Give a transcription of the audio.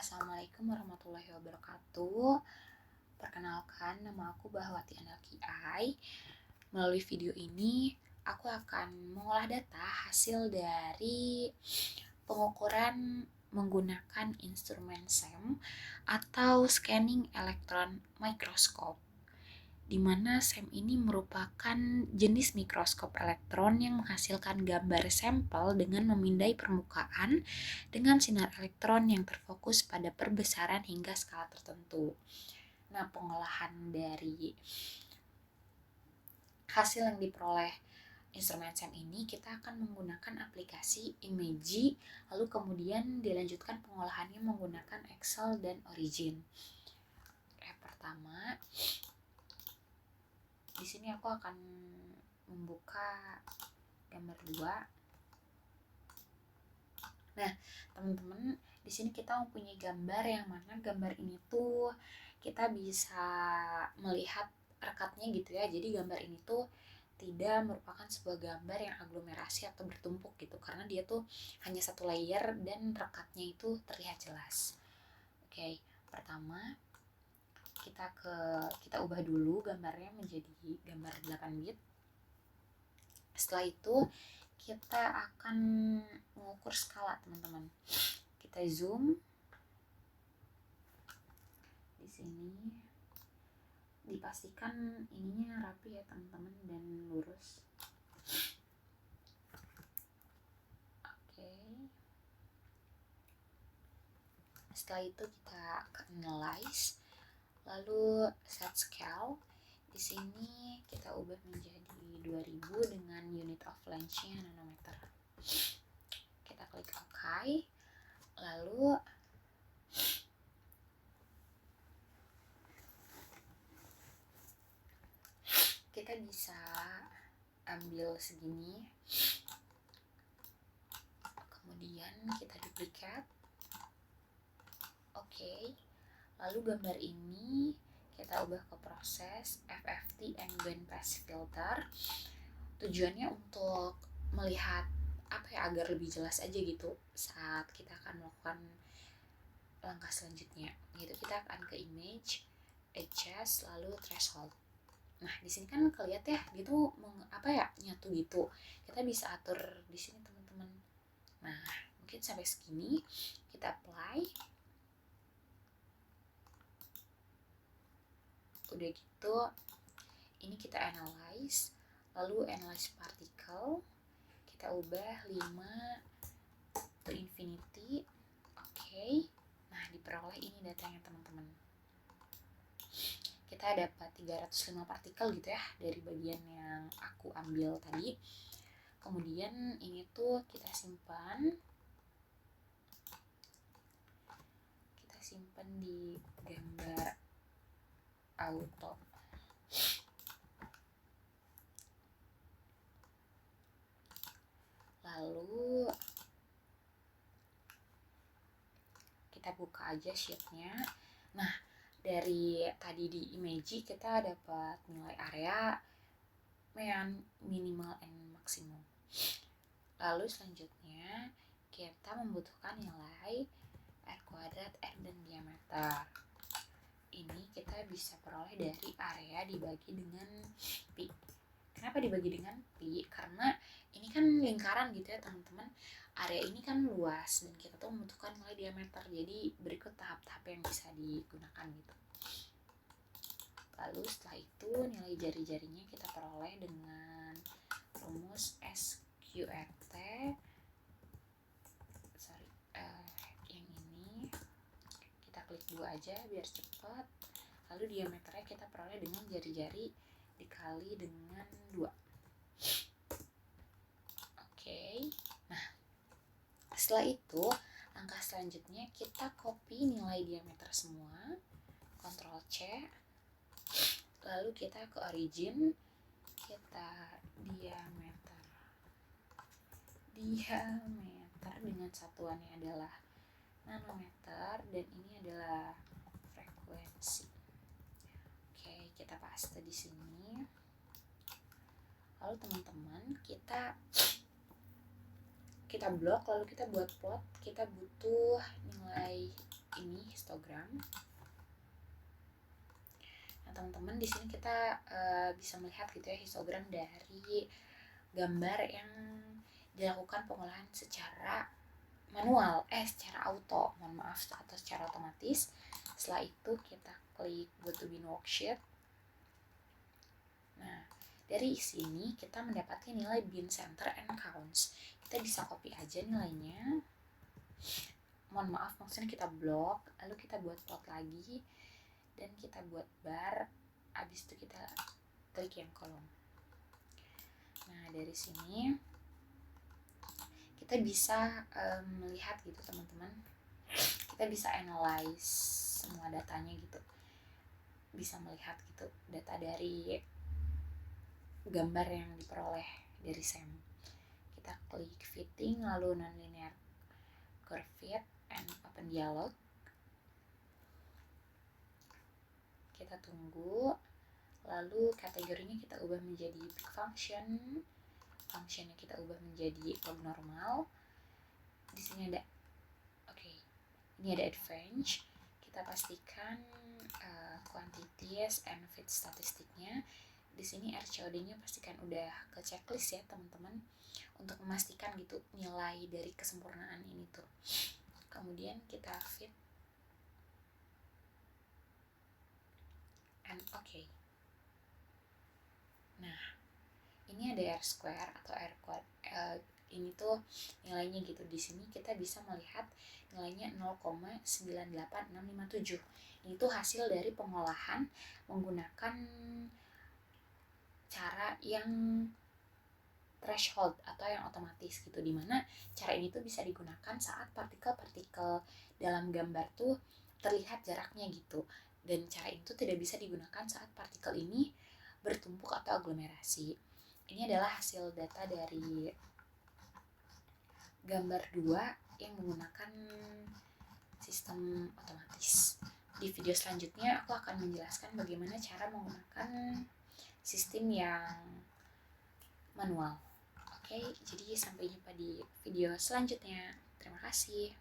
Assalamualaikum warahmatullahi wabarakatuh. Perkenalkan, nama aku Bahwati Analki Ai. Melalui video ini, aku akan mengolah data hasil dari pengukuran menggunakan instrumen SEM atau Scanning Electron Microscope, di mana SEM ini merupakan jenis mikroskop elektron yang menghasilkan gambar sampel dengan memindai permukaan dengan sinar elektron yang terfokus pada perbesaran hingga skala tertentu. Nah, pengolahan dari hasil yang diperoleh instrumen SEM ini kita akan menggunakan aplikasi Imagy, lalu kemudian dilanjutkan pengolahannya menggunakan Excel dan Origin. Pertama, di sini aku akan membuka gambar 2. Nah, teman-teman, di sini kita mempunyai gambar yang mana gambar ini tuh kita bisa melihat rekatnya gitu ya. Jadi gambar ini tuh tidak merupakan sebuah gambar yang aglomerasi atau bertumpuk gitu, karena dia tuh hanya satu layer dan rekatnya itu terlihat jelas. Oke, pertama kita ubah dulu gambarnya menjadi gambar 8 bit. Setelah itu kita akan mengukur skala, teman-teman. Kita zoom. Di sini dipastikan ininya rapi ya, teman-teman, dan lurus. Oke. Setelah itu kita analyze, lalu set scale. Di sini kita ubah menjadi 2000 dengan unit of length-nya nanometer. Kita klik OK. Lalu kita bisa ambil segini. Kemudian kita duplicate. Oke. Lalu gambar ini kita ubah ke proses FFT and bandpass filter. Tujuannya untuk melihat agar lebih jelas aja gitu saat kita akan melakukan langkah selanjutnya. Yaitu kita akan ke image, adjust, lalu threshold. Nah, di sini kan kelihatan ya, dia tuh nyatu gitu. Kita bisa atur di sini, teman-teman. Nah, mungkin sampai segini kita apply. Udah gitu, ini kita analyze, lalu analyze particle, kita ubah 5 to infinity. Oke. Nah, diperoleh ini datanya, teman-teman. Kita dapat 305 partikel gitu ya dari bagian yang aku ambil tadi. Kemudian ini tuh kita simpan di gambar auto. Lalu kita buka aja sheetnya. Nah, dari tadi di Imagy kita dapat nilai area, minimal and maksimum. Lalu selanjutnya kita membutuhkan nilai R kuadrat, R dan diameter. Ini kita bisa peroleh dari area dibagi dengan pi. Kenapa dibagi dengan pi? Karena ini kan lingkaran gitu ya, teman-teman. Area ini kan luas dan kita tuh membutuhkan nilai diameter. Jadi berikut tahap-tahap yang bisa digunakan gitu. Lalu setelah itu nilai jari-jarinya kita peroleh dengan rumus SQRT. Yang ini kita klik 2 aja biar cepat. Lalu diameternya kita peroleh dengan jari-jari dikali dengan 2. Oke. Nah, setelah itu langkah selanjutnya kita copy nilai diameter semua, Ctrl C, lalu kita ke origin, kita diameter dengan satuannya adalah nanometer dan ini adalah frekuensi. Oke, kita paste di sini. Lalu teman-teman, kita blok, lalu kita buat plot. Kita butuh nilai ini teman-teman, di sini kita bisa melihat gitu ya histogram dari gambar yang dilakukan pengolahan secara manual, secara auto, mohon maaf, atau secara otomatis. Setelah itu kita klik go to bin worksheet. Nah, dari sini kita mendapatkan nilai bin center and counts. Kita bisa copy aja nilainya. Mohon maaf, maksudnya kita blok, lalu kita buat plot lagi, dan kita buat bar, habis itu kita klik yang kolom. Nah, dari sini kita bisa melihat gitu teman-teman, kita bisa analyze semua datanya gitu, bisa melihat gitu data dari gambar yang diperoleh dari SEM. Kita klik fitting, lalu nonlinear curve fit and open dialog. Kita tunggu, lalu kategorinya kita ubah menjadi pick function, functionnya kita ubah menjadi log normal. Di sini ada ini ada advanced. Kita pastikan quantities and fit statistiknya. Di sini RCOD-nya pastikan udah ke checklist ya teman-teman, untuk memastikan gitu nilai dari kesempurnaan ini tuh. Kemudian kita fit and okay. Nah, ini ada R square atau R quad. Ini tuh nilainya gitu. Di sini kita bisa melihat nilainya 0,98657. Ini tuh hasil dari pengolahan menggunakan cara yang threshold atau yang otomatis gitu, dimana cara ini tuh bisa digunakan saat partikel-partikel dalam gambar tuh terlihat jaraknya gitu, dan cara itu tidak bisa digunakan saat partikel ini bertumpuk atau aglomerasi. Ini adalah hasil data dari gambar 2 yang menggunakan sistem otomatis. Di video selanjutnya aku akan menjelaskan bagaimana cara menggunakan sistem yang manual. Oke, jadi sampai jumpa di video selanjutnya. Terima kasih.